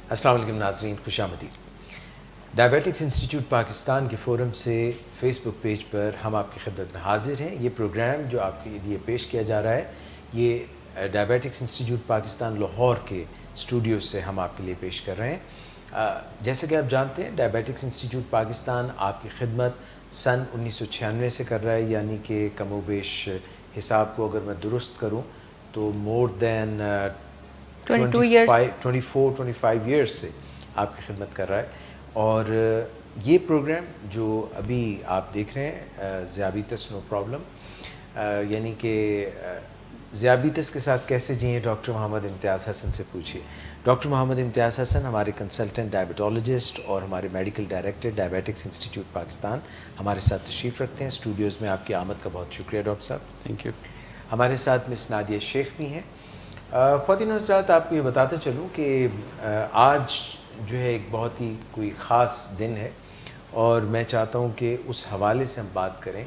अस्सलाम वालेकुम नाज़रीन, खुशामदीद। डायबिटिक्स इंस्टीट्यूट पाकिस्तान के फ़ोरम से फ़ेसबुक पेज पर हम आपकी खिदमत में हाज़िर हैं। ये प्रोग्राम जो आपके लिए पेश किया जा रहा है, ये डायबिटिक्स इंस्टीट्यूट पाकिस्तान लाहौर के स्टूडियो से हम आपके लिए पेश कर रहे हैं। जैसे कि आप जानते हैं, डायबिटिक्स इंस्टीट्यूट पाकिस्तान आपकी खिदमत सन 1996 से कर रहा है, यानी कि कमोबेश हिसाब को अगर मैं दुरुस्त करूँ तो मोर दैन 24-25 ईयर्स से आपकी खिदमत कर रहा है। और ये प्रोग्राम जो अभी आप देख रहे हैं, ज़ियाबितस नो प्रॉब्लम, यानी कि ज़ियाबितस के साथ कैसे जिए, डॉक्टर मोहम्मद इम्तियाज़ हसन से पूछिए। डॉक्टर मोहम्मद इम्तियाज़ हसन हमारे कंसल्टेंट डायबिटोलॉजिस्ट और हमारे medical director diabetics institute Pakistan हमारे साथ तशरीफ़ रखते हैं। स्टूडियोज़ में आपकी आमद का बहुत शुक्रिया डॉक्टर साहब। Thank you. हमारे साथ मिस नादिया शेख भी हैं। ख़वातीन और हज़रात, आपको ये बताते चलूँ कि आज जो है एक बहुत ही कोई ख़ास दिन है और मैं चाहता हूँ कि उस हवाले से हम बात करें।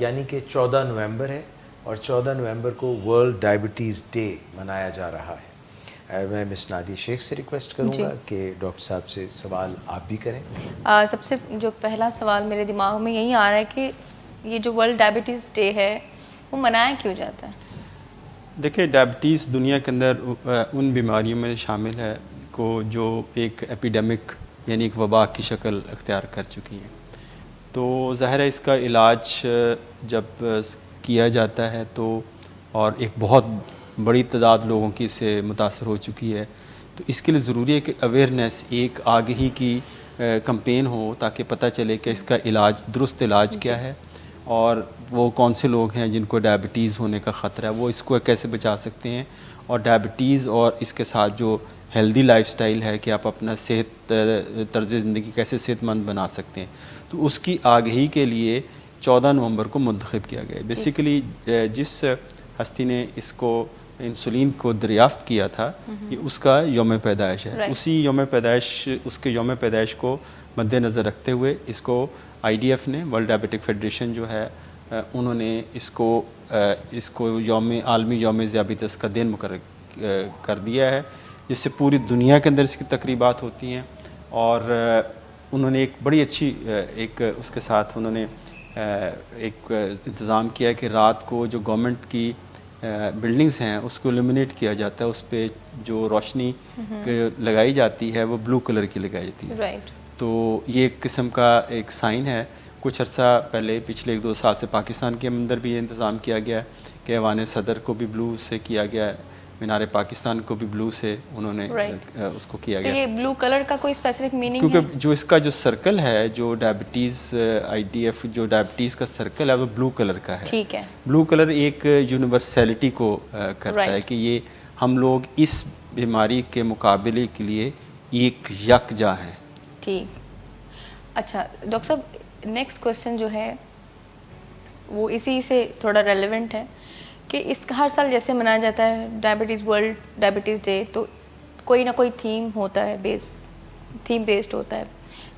यानी कि 14 नवंबर है और 14 नवंबर को वर्ल्ड डायबिटीज़ डे मनाया जा रहा है। मैं मिस नादिया शेख से रिक्वेस्ट करूँगा कि डॉक्टर साहब से सवाल आप भी करें। सबसे जो पहला सवाल मेरे दिमाग में यही आ रहा है कि ये जो वर्ल्ड डायबिटीज़ डे है वो मनाया क्यों जाता है? देखिए, डायबिटीज़ दुनिया के अंदर उन बीमारियों में शामिल है को जो एक एपिडेमिक यानी एक वबा की शक्ल अख्तियार कर चुकी हैं। तो ज़ाहिर है इसका इलाज जब किया जाता है तो और एक बहुत बड़ी तादाद लोगों की इससे मुतासर हो चुकी है, तो इसके लिए ज़रूरी है कि अवेयरनेस, एक आगही की कैंपेन हो ताकि पता चले कि इसका इलाज, दुरुस्त इलाज क्या है और वो कौन से लोग हैं जिनको डायबिटीज़ होने का ख़तरा है, वो इसको कैसे बचा सकते हैं। और डायबिटीज़ और इसके साथ जो हेल्दी लाइफस्टाइल है कि आप अपना तर्ज़ ज़िंदगी कैसे सेहतमंद बना सकते हैं, तो उसकी आगही के लिए 14 नवंबर को मुंतखब किया गया। बेसिकली जिस हस्ती ने इसको इंसुलिन को दरियाफ़्त किया था, ये उसका यौम पैदाइश है। उसी यौम पैदाइश, उसके यौम पैदाइश को मद्देनज़र रखते हुए इसको IDF ने, वर्ल्ड डायबिटिक फेडरेशन जो है, उन्होंने इसको आलमी यौम ज़ियाबितस का दिन मुकर्रर कर दिया है, जिससे पूरी दुनिया के अंदर इसकी तकरीबात होती हैं। और उन्होंने एक बड़ी अच्छी उसके साथ उन्होंने एक इंतज़ाम किया है कि रात को जो गवर्नमेंट की बिल्डिंग्स हैं उसको इल्यूमिनेट किया जाता है, उस पर जो रोशनी लगाई जाती है वो ब्लू कलर की लगाई जाती है। तो ये एक किस्म का एक साइन है। कुछ अर्सा पहले, पिछले 1-2 साल से पाकिस्तान के अंदर भी ये इंतज़ाम किया गया है कि ऐवान सदर को भी ब्लू से किया गया है, मीनार पाकिस्तान को भी ब्लू से उन्होंने उसको किया गया। तो ये ब्लू कलर का कोई स्पेसिफिक मीनिंग है? क्योंकि जो इसका जो सर्कल है, जो डायबिटीज़ IDF जो डायबिटीज़ का सर्कल है वो ब्लू कलर का है। ठीक है। ब्लू कलर एक यूनिवर्सैलिटी को करता है कि ये हम लोग इस बीमारी के मुकाबले के लिए एक यकजा हैं। ठीक। अच्छा डॉक्टर साहब, नेक्स्ट क्वेश्चन जो है वो इसी से थोड़ा रेलेवेंट है कि इसका हर साल जैसे मनाया जाता है डायबिटीज़, वर्ल्ड डायबिटीज़ डे, तो कोई ना कोई थीम होता है, थीम बेस्ड होता है।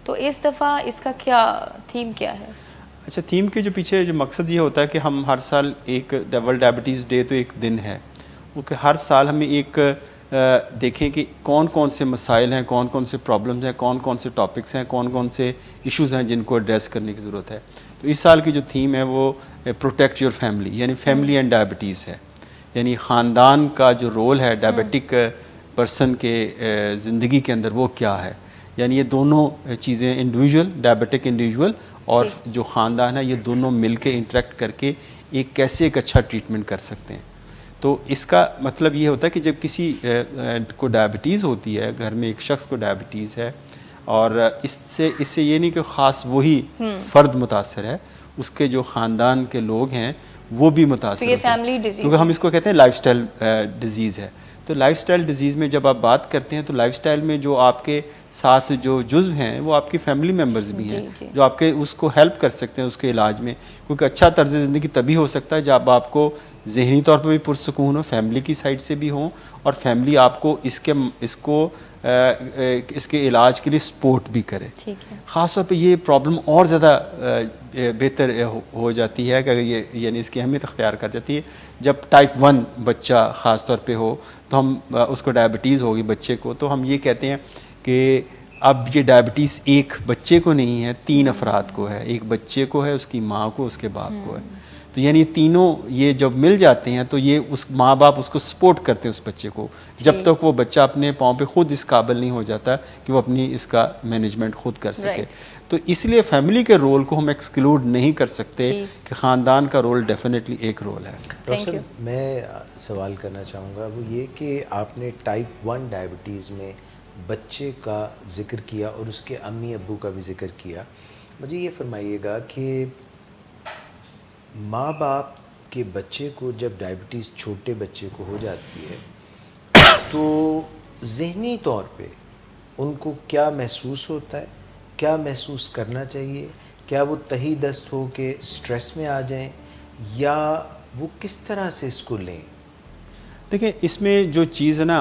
तो इस दफ़ा इसका थीम क्या है? अच्छा, थीम के जो पीछे जो मकसद ये होता है कि हम हर साल एक वर्ल्ड डायबिटीज़ डे तो एक दिन है, वो कि हर साल हमें एक देखें कि कौन कौन से मसाइल हैं, कौन कौन से प्रॉब्लम्स हैं, कौन कौन से टॉपिक्स हैं, कौन कौन से इश्यूज़ हैं जिनको एड्रेस करने की ज़रूरत है। तो इस साल की जो थीम है वो प्रोटेक्ट योर फैमिली, यानी फैमिली एंड डायबिटीज़ है। यानी ख़ानदान का जो रोल है डायबिटिक पर्सन के ज़िंदगी के अंदर वो क्या है। यानी ये दोनों चीज़ें, इंडिविजुअल, डायबिटिक इंडिविजुअल और जो ख़ानदान है, ये दोनों मिल के इंटरेक्ट करके कैसे एक अच्छा ट्रीटमेंट कर सकते हैं। तो इसका मतलब ये होता है कि जब किसी को डायबिटीज़ होती है, घर में एक शख्स को डायबिटीज़ है और इससे ये नहीं कि ख़ास वही फ़र्द मुतासर है, उसके जो ख़ानदान के लोग हैं वो भी मुतासर तो ये फैमिली डिजीज़, क्योंकि हम इसको कहते हैं लाइफस्टाइल डिजीज़ है। तो लाइफस्टाइल डिजीज़ में जब आप बात करते हैं तो लाइफस्टाइल में जो आपके साथ जो जुज़्व हैं वो आपकी फैमिली मेम्बर्स भी हैं जो आपके उसको हेल्प कर सकते हैं उसके इलाज में। क्योंकि अच्छा तर्ज़ ज़िंदगी तभी हो सकता है जब आपको ज़हनी तौर पर भी पुरसकून हो, फैमिली की साइड से भी हो और फैमिली आपको इसके इलाज के लिए सपोर्ट भी करे। ख़ास तौर पे ये प्रॉब्लम और ज़्यादा बेहतर हो जाती है कि ये यानी इसकी अहमियत अख्तियार कर जाती है जब टाइप 1 बच्चा ख़ास तौर पे हो तो हम उसको डायबिटीज़ होगी बच्चे को, तो हम ये कहते हैं कि अब ये डायबिटीज़ एक बच्चे को नहीं है, 3 अफराद को है, एक बच्चे को है, उसकी माँ को, उसके बाप को है। तो यानी तीनों ये जब मिल जाते हैं तो ये उस माँ बाप उसको सपोर्ट करते हैं उस बच्चे को, जब तक वो बच्चा अपने पाँव पे खुद इस काबिल नहीं हो जाता कि वो अपनी इसका मैनेजमेंट खुद कर सके। तो इसलिए फैमिली के रोल को हम एक्सक्लूड नहीं कर सकते कि ख़ानदान का रोल डेफिनेटली एक रोल है। डॉक्टर साहब, मैं सवाल करना चाहूँगा वो ये कि आपने टाइप 1 डायबिटीज़ में बच्चे का जिक्र किया और उसके अम्मी अब्बू का भी जिक्र किया। मुझे ये फरमाइएगा कि माँ बाप के बच्चे को जब डायबिटीज़ छोटे बच्चे को हो जाती है तो ज़हनी तौर पे उनको क्या महसूस होता है, क्या महसूस करना चाहिए? क्या वो तही दस्त हो के स्ट्रेस में आ जाएं या वो किस तरह से इसको लें? देखिए, इसमें जो चीज़ है ना,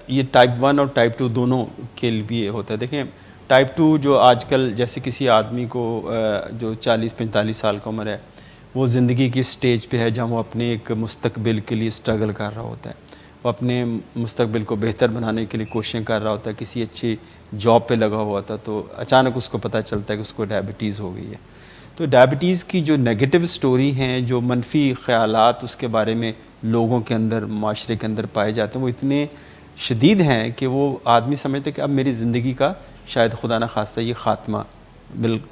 ये टाइप 1 और टाइप 2 दोनों के लिए होता है। देखें, टाइप 2 जो आजकल जैसे किसी आदमी को जो 40-45 साल का उम्र है, वो ज़िंदगी की स्टेज पे है जहाँ वो अपने एक मुस्तकबिल के लिए स्ट्रगल कर रहा होता है, वो अपने मुस्तकबिल को बेहतर बनाने के लिए कोशिशें कर रहा होता है, किसी अच्छी जॉब पे लगा हुआ था, तो अचानक उसको पता चलता है कि उसको डायबिटीज़ हो गई है। तो डायबिटीज़ की जो नेगेटिव स्टोरी हैं, जो मनफी ख़यालात उसके बारे में लोगों के अंदर, माशरे के अंदर पाए जाते हैं, वो इतने शदीद हैं कि वो आदमी समझते कि अब मेरी ज़िंदगी का शायद खुदा न खास्ता ये ख़ात्मा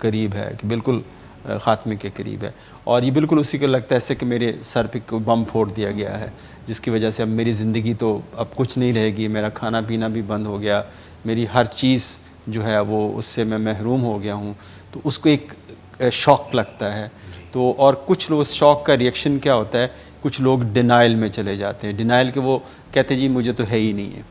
करीब है, कि बिल्कुल ख़ात्मे के करीब है। और ये बिल्कुल उसी को लगता है ऐसे कि मेरे सर पे कोई बम फोड़ दिया गया है, जिसकी वजह से अब मेरी ज़िंदगी तो अब कुछ नहीं रहेगी, मेरा खाना पीना भी बंद हो गया, मेरी हर चीज़ जो है वो उससे मैं महरूम हो गया हूँ। तो उसको एक शॉक लगता है। तो और कुछ लोग शॉक का रिएक्शन क्या होता है, कुछ लोग डिनाइल में चले जाते हैं। डिनाइल के वो कहते हैं जी मुझे तो है ही नहीं है,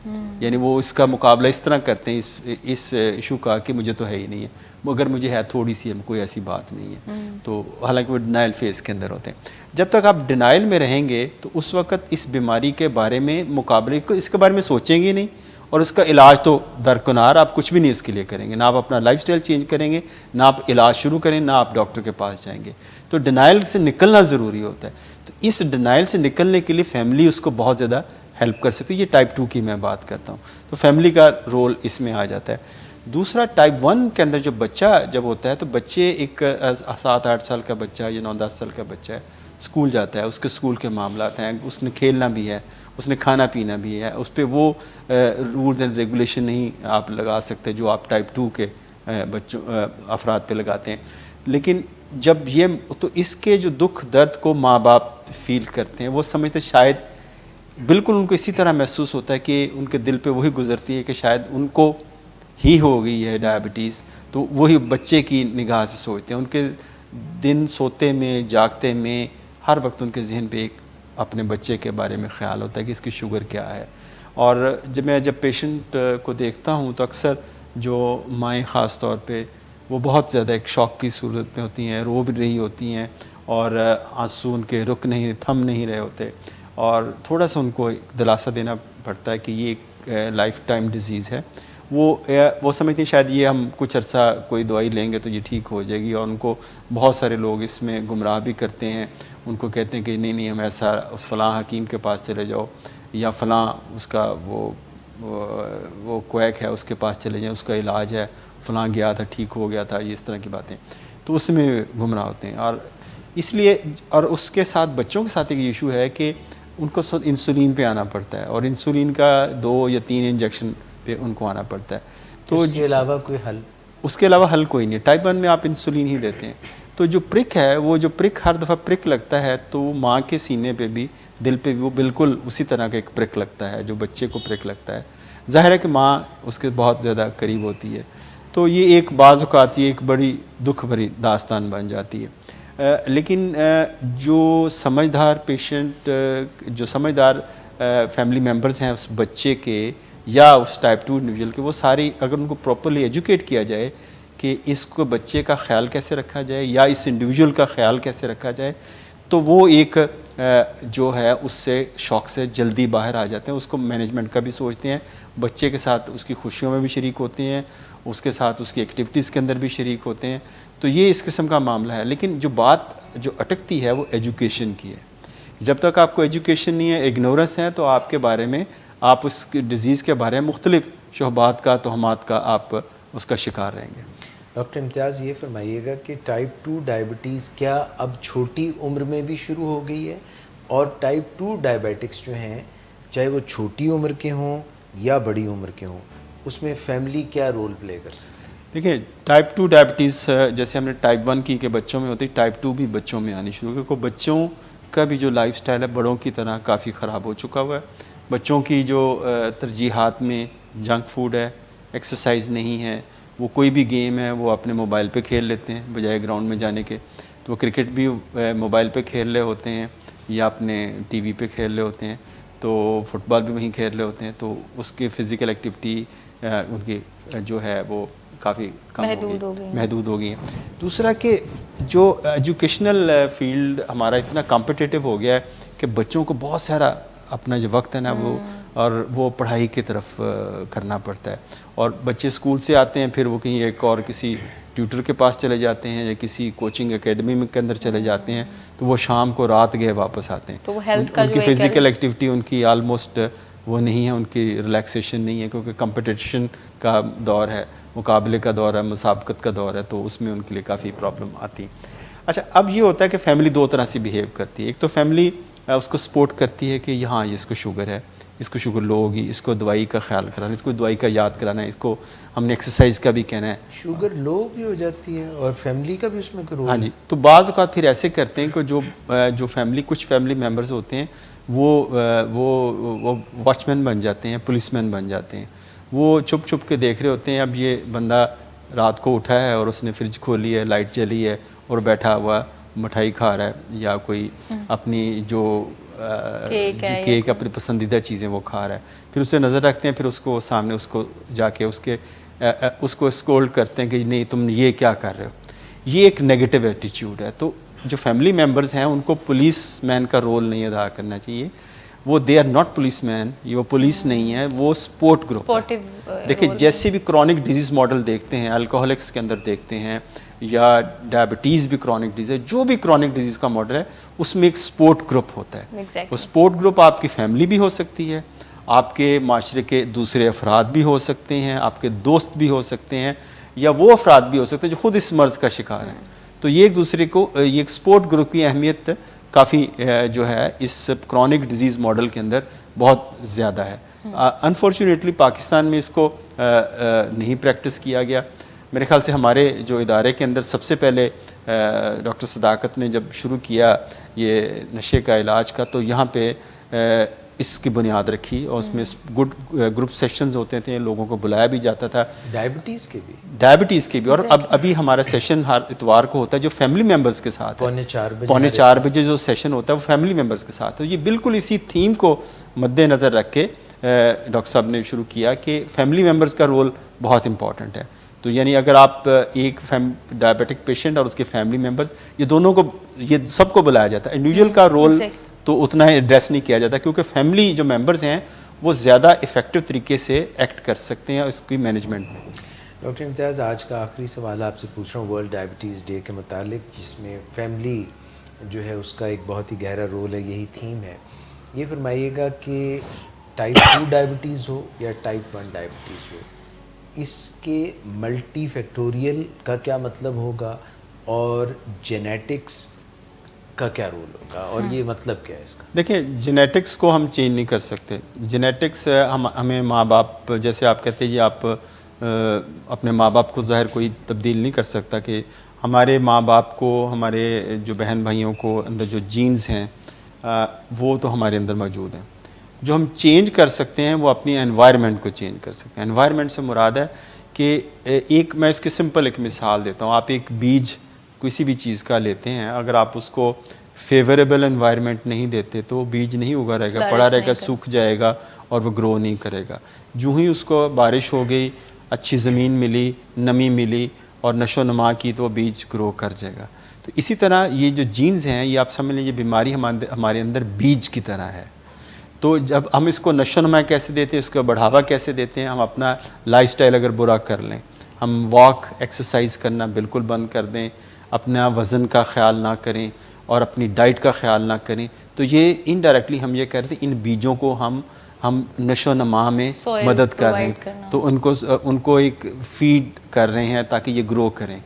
यानी वो इसका मुकाबला इस तरह करते हैं इस इशू का कि मुझे तो है ही नहीं है, मगर मुझे है थोड़ी सी है, कोई ऐसी बात नहीं है। तो हालांकि वो डिनाइल फेज़ के अंदर होते हैं। जब तक आप डिनाइल में रहेंगे तो उस वक़्त इस बीमारी के बारे में मुकाबले को इसके बारे में सोचेंगे नहीं, और उसका इलाज तो दरकिनार, आप कुछ भी नहीं इसके लिए करेंगे, ना आप अपना लाइफस्टाइल चेंज करेंगे, ना आप इलाज शुरू करें, ना आप डॉक्टर के पास जाएंगे। तो डिनाइल से निकलना ज़रूरी होता है। तो इस डिनाइल से निकलने के लिए फैमिली उसको बहुत ज़्यादा हेल्प कर सकती है। ये टाइप 2 की मैं बात करता हूँ, तो फैमिली का रोल इसमें आ जाता है। दूसरा, टाइप 1 के अंदर जो बच्चा जब होता है, तो बच्चे एक 7-8 साल का बच्चा या 9-10 साल का बच्चा है, स्कूल जाता है, उसके स्कूल के मामलात हैं, उसने खेलना भी है, उसने खाना पीना भी है, उस पर वो रूल्स एंड रेगुलेशन नहीं आप लगा सकते जो आप टाइप 2 के बच्चों अफराद पे लगाते हैं। लेकिन जब ये, तो इसके जो दुख दर्द को माँ बाप फील करते हैं, वो समझते शायद बिल्कुल उनको इसी तरह महसूस होता है कि उनके दिल पे वही गुजरती है कि शायद उनको ही हो गई है डायबिटीज़। तो वही बच्चे की निगाह से सोचते हैं, उनके दिन सोते में जागते में हर वक्त उनके जहन पे एक अपने बच्चे के बारे में ख्याल होता है कि इसकी शुगर क्या है। और जब पेशेंट को देखता हूँ तो अक्सर जो माएँ ख़ास तौर पे वो बहुत ज़्यादा एक शौक की सूरत में होती हैं, रो भी रही होती हैं और आंसू उनके रुक नहीं, थम नहीं रहे होते, और थोड़ा सा उनको दिलासा देना पड़ता है कि ये एक लाइफ टाइम डिज़ीज़ है। वो समझती हैं शायद ये हम कुछ अर्सा कोई दवाई लेंगे तो ये ठीक हो जाएगी, और उनको बहुत सारे लोग इसमें गुमराह भी करते हैं। उनको कहते हैं कि नहीं नहीं, हम ऐसा उस फ़लाँ हकीम के पास चले जाओ, या फ़लाँ उसका वो क्वैक है उसके पास चले जाएं, उसका इलाज है, फ़लाँ गया था ठीक हो गया था, ये इस तरह की बातें, तो उसमें गुमराह होते हैं। और इसलिए, और उसके साथ बच्चों के साथ एक इशू है कि उनको इंसुलिन पे आना पड़ता है, और इंसुलिन का 2 या 3 इंजेक्शन पे उनको आना पड़ता है। तो उसके अलावा कोई हल? उसके अलावा हल कोई नहीं। टाइप 1 में आप इंसुलिन ही देते हैं। तो जो प्रिक है, वो जो प्रिक हर दफ़ा प्रिक लगता है, तो माँ के सीने पे भी, दिल पे भी वो बिल्कुल उसी तरह का एक प्रिक लगता है जो बच्चे को प्रिक लगता है। ज़ाहिर है कि माँ उसके बहुत ज़्यादा करीब होती है। तो ये एक बाज़ औक़ात ये एक बड़ी दुख भरी दास्तान बन जाती है। लेकिन जो समझदार पेशेंट, जो समझदार फैमिली मेम्बर्स हैं उस बच्चे के या उस टाइप 2 इंडिविजुअल के, वो सारी अगर उनको प्रॉपर्ली एजुकेट किया जाए कि इसको बच्चे का ख्याल कैसे रखा जाए या इस इंडिविजुअल का ख्याल कैसे रखा जाए, तो वो एक जो है उससे शौक से जल्दी बाहर आ जाते हैं। उसको मैनेजमेंट का भी सोचते हैं, बच्चे के साथ उसकी खुशियों में भी शरीक होते हैं, उसके साथ उसकी एक्टिविटीज़ के अंदर भी शरीक होते हैं। तो ये इस किस्म का मामला है। लेकिन जो बात जो अटकती है वो एजुकेशन की है जब तक आपको एजुकेशन नहीं है, इग्नोरेंस है, तो आपके बारे में, आप उस डिज़ीज़ के बारे में मुख्तलिफ शुहबात का, तोहमात का आप उसका शिकार रहेंगे। डॉक्टर इम्तियाज़, ये फरमाइएगा कि टाइप 2 डायबिटीज़ क्या अब छोटी उम्र में भी शुरू हो गई है, और टाइप 2 डायबिटिक्स जो हैं, चाहे वो छोटी उम्र के हों या बड़ी उम्र के हों, उसमें फैमिली क्या रोल प्ले कर सकती है? देखिए, टाइप 2 डायबिटीज़ जैसे हमने टाइप 1 की के बच्चों में होती, टाइप 2 भी बच्चों में आनी शुरू, क्योंकि बच्चों का भी जो लाइफस्टाइल है बड़ों की तरह काफ़ी ख़राब हो चुका हुआ है। बच्चों की जो तरजीहात में जंक फूड है, एक्सरसाइज नहीं है, वो कोई भी गेम है वो अपने मोबाइल पे खेल लेते हैं बजाय ग्राउंड में जाने के। तो वो क्रिकेट भी मोबाइल पे खेल रहे होते हैं या अपने टीवी पे खेल रहे होते हैं, तो फुटबॉल भी वहीं खेल रहे होते हैं, तो उसकी फ़िज़िकल एक्टिविटी उनकी जो है वो काफ़ी कम महदूद हो गई है। दूसरा कि जो एजुकेशनल फील्ड हमारा इतना कॉम्पिटिटिव हो गया है कि बच्चों को बहुत सारा अपना जो वक्त है ना वो पढ़ाई की तरफ करना पड़ता है, और बच्चे स्कूल से आते हैं, फिर वो कहीं एक और किसी ट्यूटर के पास चले जाते हैं या किसी कोचिंग एकेडमी में के अंदर चले जाते हैं, तो वो शाम को रात गए वापस आते हैं। तो वो हेल्थ का उनकी फ़िज़िकल एक्टिविटी उनकी आलमोस्ट वो नहीं है, उनकी रिलैक्सेशन नहीं है, क्योंकि कंपटीशन का दौर है, मुकाबले का दौर है, मुसाबकत का दौर है, तो उसमें उनके लिए काफ़ी प्रॉब्लम आती है। अच्छा, अब ये होता है कि फ़ैमिली दो तरह से बिहेव करती है। एक तो फैमिली उसको सपोर्ट करती है कि यहाँ इसको शुगर है, इसको शुगर लो होगी, इसको दवाई का ख्याल कराना, इसको दवाई का याद कराना है, इसको हमने एक्सरसाइज का भी कहना है। शुगर लो भी हो जाती है और फैमिली का भी उसमें कोई रोल? हाँ जी, तो बाज़ औक़ात फिर ऐसे करते हैं कि जो फैमिली, कुछ फैमिली मेम्बर्स होते हैं वो वॉचमैन बन जाते हैं, पुलिसमैन बन जाते हैं। वो छुप छुप के देख रहे होते हैं, अब ये बंदा रात को उठा है और उसने फ्रिज खोली है, लाइट जली है और बैठा हुआ मिठाई खा रहा है, या कोई अपनी जो केक अपनी पसंदीदा चीज़ें वो खा रहा है, फिर उसे नज़र रखते हैं, फिर उसको सामने उसको जाके उसको स्कोल्ड करते हैं कि नहीं तुम ये क्या कर रहे हो। ये एक नेगेटिव एटीट्यूड है। तो जो फैमिली मेम्बर्स हैं उनको पुलिस मैन का रोल नहीं अदा करना चाहिए। वो they are not police man, ये वो पुलिस नहीं है, वो स्पोर्ट ग्रुप है। देखिए, जैसे भी क्रॉनिक डिजीज़ मॉडल देखते हैं, अल्कोहलिक्स के अंदर देखते हैं, या डायबिटीज़ भी क्रॉनिक डिजीज़ है, जो भी क्रॉनिक डिजीज़ का मॉडल है उसमें एक स्पोर्ट ग्रुप होता है। वो स्पोर्ट ग्रुप आपकी फैमिली भी हो सकती है, आपके माशरे के दूसरे अफराद भी हो सकते हैं, आपके दोस्त भी हो सकते हैं, या वो अफराद भी हो सकते हैं जो खुद इस मर्ज़ का शिकार हैं। तो ये एक दूसरे को, ये एक स्पोर्ट ग्रुप की अहमियत काफ़ी जो है इस क्रॉनिक डिजीज़ मॉडल के अंदर बहुत ज़्यादा है। अनफॉर्चुनेटली पाकिस्तान में इसको नहीं प्रैक्टिस किया गया। मेरे ख्याल से हमारे जो इदारे के अंदर सबसे पहले डॉक्टर सदाकत ने जब शुरू किया ये नशे का इलाज का, तो यहाँ पे इसकी बुनियाद रखी और उसमें गुड ग्रुप सेशंस होते थे, लोगों को बुलाया भी जाता था, डायबिटीज़ के भी। और अब अभी हमारा सेशन हर इतवार को होता है जो फैमिली मेम्बर्स के साथ है, पौने 4 बजे जो सेशन होता है वो फैमिली मेम्बर्स के साथ है। ये बिल्कुल इसी थीम को मद्देनज़र रख के डॉक्टर साहब ने शुरू किया कि फैमिली मेम्बर्स का रोल बहुत इंपॉर्टेंट है। तो यानी अगर आप एक डायबिटिक पेशेंट और उसके फैमिली मेम्बर्स, ये दोनों को, ये सबको बुलाया जाता है। इंडिविजुअल का रोल तो उतना ही एड्रेस नहीं किया जाता, क्योंकि फैमिली जो मेंबर्स हैं वो ज़्यादा इफ़ेक्टिव तरीके से एक्ट कर सकते हैं इसकी मैनेजमेंट में। डॉक्टर इम्तियाज़, आज का आखिरी सवाल आपसे पूछ रहा हूँ वर्ल्ड डायबिटीज़ डे के मुतालिक, जिसमें फैमिली जो है उसका एक बहुत ही गहरा रोल है, यही थीम है। ये फरमाइएगा कि टाइप 2 डायबिटीज़ हो या टाइप 1 डायबिटीज़ हो, इसके मल्टी फैक्टोरियल का क्या मतलब होगा और जेनेटिक्स का क्या रोल होगा, और ये मतलब क्या है इसका? देखिए, जेनेटिक्स को हम चेंज नहीं कर सकते। जेनेटिक्स हमें माँ बाप, जैसे आप कहते हैं, ये आप अपने माँ बाप को ज़ाहिर कोई तब्दील नहीं कर सकता कि हमारे माँ बाप को, हमारे जो बहन भाइयों को अंदर जो जीन्स हैं वो तो हमारे अंदर मौजूद हैं। जो हम चेंज कर सकते हैं वो अपनी एनवायरनमेंट को चेंज कर सकते हैं। एनवायरनमेंट से मुराद है कि मैं इसकी सिंपल एक मिसाल देता हूँ। आप एक बीज किसी भी चीज़ का लेते हैं, अगर आप उसको फेवरेबल एनवायरनमेंट नहीं देते तो बीज नहीं उगा रहेगा, पड़ा रहेगा, सूख जाएगा और वो ग्रो नहीं करेगा। जो ही उसको बारिश हो गई, अच्छी ज़मीन मिली, नमी मिली और नशो नमा की, तो बीज ग्रो कर जाएगा। तो इसी तरह ये जो जीन्स हैं, ये आप समझ लीजिए बीमारी हमारे अंदर बीज की तरह है। तो जब हम इसको नशो नमा कैसे देते हैं, इसको बढ़ावा कैसे देते हैं, हम अपना लाइफस्टाइल अगर बुरा कर लें, हम वॉक एक्सरसाइज करना बिल्कुल बंद कर दें, अपना वज़न का ख्याल ना करें और अपनी डाइट का ख्याल ना करें, तो ये इनडायरेक्टली हम ये कह रहे थे इन बीजों को हम नशो नमा में Soil मदद कर रहे provide करना। हैं, तो उनको एक फीड कर रहे हैं ताकि ये ग्रो करें।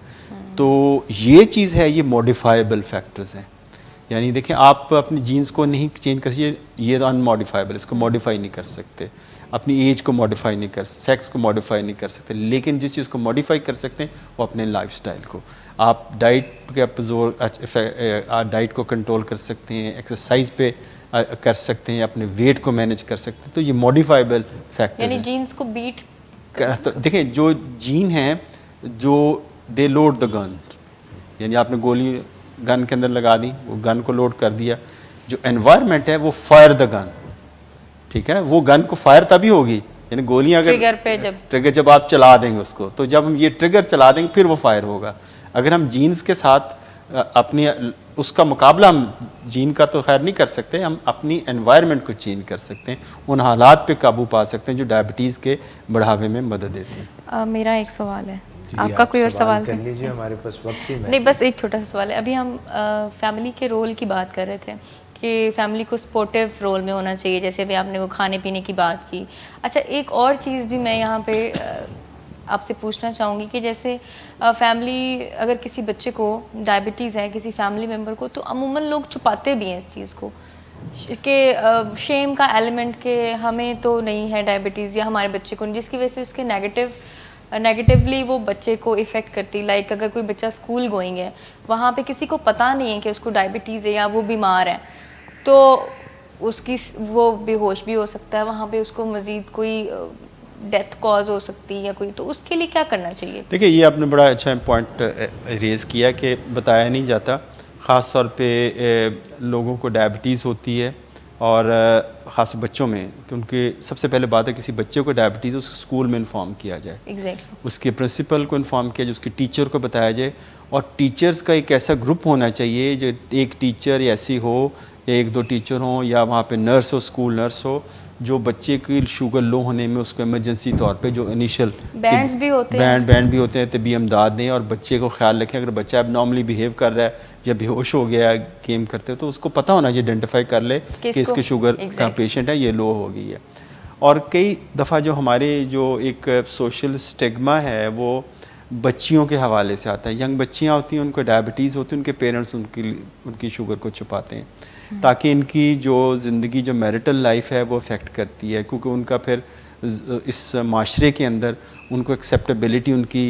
तो ये चीज़ है, ये मॉडिफाइबल फैक्टर्स हैं। यानी देखें, आप अपनी जीन्स को नहीं चेंज कर सकते, ये तो अनमॉडिफाइबल, इसको मॉडिफाई नहीं कर सकते, अपनी एज को मॉडिफाई नहीं कर, सेक्स को मॉडिफाई नहीं कर सकते, लेकिन जिस चीज़ को मॉडिफाई कर सकते हैं वो अपने लाइफस्टाइल को। आप डाइट के जोर, डाइट को कंट्रोल कर सकते हैं, एक्सरसाइज पे कर सकते हैं, अपने वेट को मैनेज कर सकते हैं, तो ये मॉडिफाइबल फैक्टर यानी है। जीन्स को बीट तो देखें, जो जीन हैं जो दे लोड द गन, यानी आपने गोली गन के अंदर लगा दी, वो गन को लोड कर दिया। जो एनवायरनमेंट है वो फायर द गन, ठीक है, वो गन को फायर तभी होगी, यानी गोलियां अगर ट्रिगर पे ट्रिगर जब आप चला देंगे उसको, तो जब हम ये ट्रिगर चला देंगे फिर वो फायर होगा। अगर हम जीन्स के साथ अपनी उसका मुकाबला, हम जीन का तो खैर नहीं कर सकते, हम अपनी एनवायरनमेंट को चेंज कर सकते हैं, उन हालात पे काबू पा सकते हैं जो डायबिटीज़ के बढ़ावे में मदद देते हैं। मेरा एक सवाल है, जी, आपका आप कोई और सवाल कर है? लीजिए, हमारे पास वक्त ही नहीं, बस एक छोटा सा सवाल है। अभी हम फैमिली के रोल की बात कर रहे थे कि फैमिली को सपोर्टिव रोल में होना चाहिए, जैसे अभी आपने वो खाने पीने की बात की। अच्छा, एक और चीज़ भी मैं यहाँ पे आपसे पूछना चाहूँगी कि जैसे फैमिली, अगर किसी बच्चे को डायबिटीज़ है, किसी फैमिली मेम्बर को, तो अमूमन लोग छुपाते भी हैं इस चीज़ को कि शेम का एलिमेंट के हमें तो नहीं है डायबिटीज़ या हमारे बच्चे को नहीं, जिसकी वजह से उसके नेगेटिवली वो बच्चे को इफ़ेक्ट करती। लाइक अगर कोई बच्चा स्कूल गोइंग है, वहाँ पे किसी को पता नहीं है कि उसको डायबिटीज़ है या वो बीमार है, तो उसकी वो बेहोश भी हो सकता है, वहाँ पे उसको मज़ीद कोई डेथ कॉज हो सकती है या कोई, तो उसके लिए क्या करना चाहिए? देखिए, ये आपने बड़ा अच्छा पॉइंट रेज़ किया कि बताया नहीं जाता, ख़ास तौर पे लोगों को डायबिटीज़ होती है और ख़ास बच्चों में, क्योंकि सबसे पहले बात है किसी बच्चे को डायबिटीज़ उसको स्कूल में इन्फॉर्म किया जाए, एग्जैक्टली, उसके प्रिंसिपल को इन्फॉर्म किया जाए, उसके टीचर को बताया जाए, और टीचर्स का एक ऐसा ग्रुप होना चाहिए जो एक टीचर ऐसी हो या एक दो टीचर हों या वहाँ पे नर्स हो, स्कूल नर्स हो, जो बच्चे की शुगर लो होने में उसको इमरजेंसी तौर पे जो इनिशियल बैंड्स भी होते हैं, भी होते हैं, तभी इमदाद दें और बच्चे को ख्याल रखें। अगर बच्चा एबनॉर्मली बिहेव कर रहा है या बेहोश हो गया है गेम करते, तो उसको पता होना चाहिए, आइडेंटिफाई कर ले कि इसके शुगर का पेशेंट है, ये लो हो गई है। और कई दफ़ा जो हमारे जो एक सोशल स्टिग्मा है वो बच्चियों के हवाले से आता है। यंग बच्चियाँ होती हैं, उनको डायबिटीज़ होती है, उनके पेरेंट्स उनकी शुगर को छुपाते हैं ताकि इनकी जो ज़िंदगी, जो मैरिटल लाइफ है वो अफेक्ट करती है, क्योंकि उनका फिर इस माशरे के अंदर उनको एक्सेप्टेबिलिटी उनकी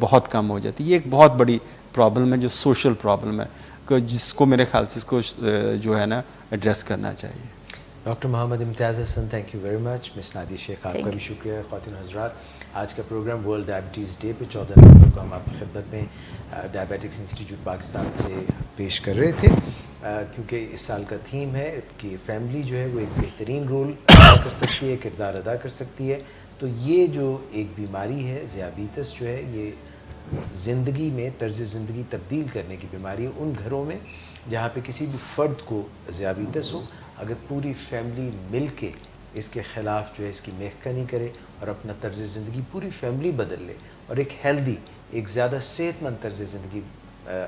बहुत कम हो जाती है। ये एक बहुत बड़ी प्रॉब्लम है, जो सोशल प्रॉब्लम है, जिसको मेरे ख्याल से इसको जो है ना एड्रेस करना चाहिए। Doctor Mohammad Imtiaz Hasan, thank you very much. Miss Nadia Sheikh, आपका भी शुक्रिया। ख़वातीन हज़रात, आज का प्रोग्राम वर्ल्ड डायबिटीज़ डे पे 14 नवंबर को हम आपकी खिदमत में डायबिटिक्स इंस्टीट्यूट पाकिस्तान से पेश कर रहे थे, क्योंकि इस साल का थीम है कि फैमिली जो है वो एक बेहतरीन रोल अदा कर सकती है, किरदार अदा कर सकती है। तो ये जो एक बीमारी है ज़ियाबीतस जो है, ये ज़िंदगी में तर्ज़ ज़िंदगी तब्दील करने की बीमारी है। उन घरों में जहाँ पे किसी भी फ़र्द को ज़ियाबीतस हो, अगर पूरी फैमिली मिल के इसके ख़िलाफ़ जो है इसकी मेहकनी करे और अपना तर्ज़ ज़िंदगी पूरी फैमिली बदल ले और एक हेल्दी, एक ज़्यादा सेहतमंद तर्ज़ ज़िंदगी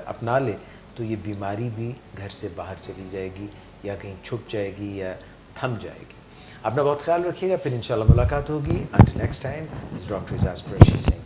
अपना ले, तो ये बीमारी भी घर से बाहर चली जाएगी या कहीं छुप जाएगी या थम जाएगी। अपना बहुत ख्याल रखिएगा, फिर इंशाल्लाह मुलाकात होगी। Until next time, this doctor Ejaz Qureshi Singh.